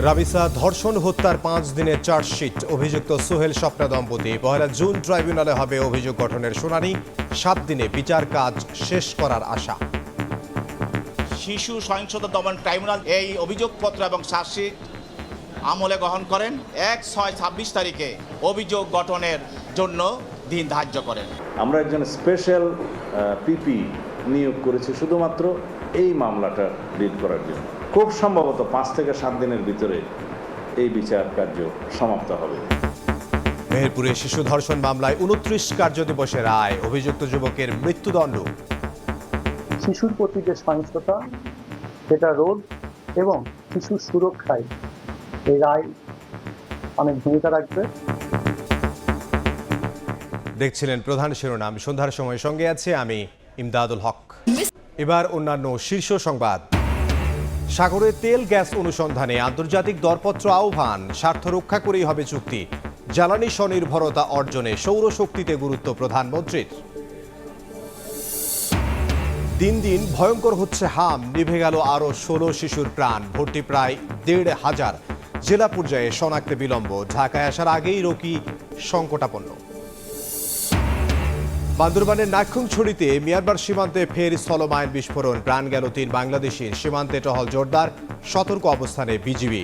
রাবিসা ধর্ষণ হত্যার 5 দিনের চার্জশিট, অভিযুক্ত সোহেল স্বপ্না দম্পতি। 1 জুন ট্রাইব্যুনালে হবে অভিযোগ গঠনের শুনানি। 7 দিনে বিচার কাজ শেষ করার আশা। শিশু সহিংসতা দমন ট্রাইব্যুনাল এই অভিযোগপত্র এবং চার্জশিট আমলে গ্রহণ করেন। 1/6/26 তারিখে অভিযোগ গঠনের জন্য দিন ধার্য করেন। আমরা একজন স্পেশাল পিপি নিয়োগ করেছি শুধুমাত্র এই মামলাটা ডিল করার জন্য। খুব সম্ভবত 5 থেকে 7 দিনের ভিতরে এই বিচার কার্য সমাপ্ত হবে। মেহেরপুরে শিশু ধর্ষণ মামলায় 29 কার্যদিবসের রায়, অভিযুক্ত যুবকের মৃত্যুদণ্ড। শিশুর প্রতি যে সহিংসতা সেটা রোধ এবং শিশুর সুরক্ষায় এই রায় অনেক ভূমিকা রাখবে। দেখছিলেন প্রধান শিরোনাম। সন্ধ্যার সময় সঙ্গে আছে আমি ইমদাদুল হক। এবার অন্যান্য শীর্ষ সংবাদ। সাগরে তেল গ্যাস অনুসন্ধানে আন্তর্জাতিক দরপত্র আহ্বান, স্বার্থ রক্ষা করেই হবে চুক্তি। জ্বালানি স্বনির্ভরতা অর্জনে সৌরশক্তিতে গুরুত্ব প্রধানমন্ত্রীর। দিন দিন ভয়ঙ্কর হচ্ছে হাম, নিভে গেল আরো 16 শিশুর প্রাণ। ভর্তি প্রায় 1,500। জেলা পর্যায়ে শনাক্তে বিলম্ব, ঢাকায় আসার আগেই রোগী সংকটাপন্ন। বান্দরবানের নাক্ষুংছড়িতে মিয়ানমার সীমান্তে ফের স্থলমাইন বিস্ফোরণ, প্রাণ গেল 3 বাংলাদেশির। সীমান্তে টহল জোরদার, সতর্ক অবস্থানে বিজিবি।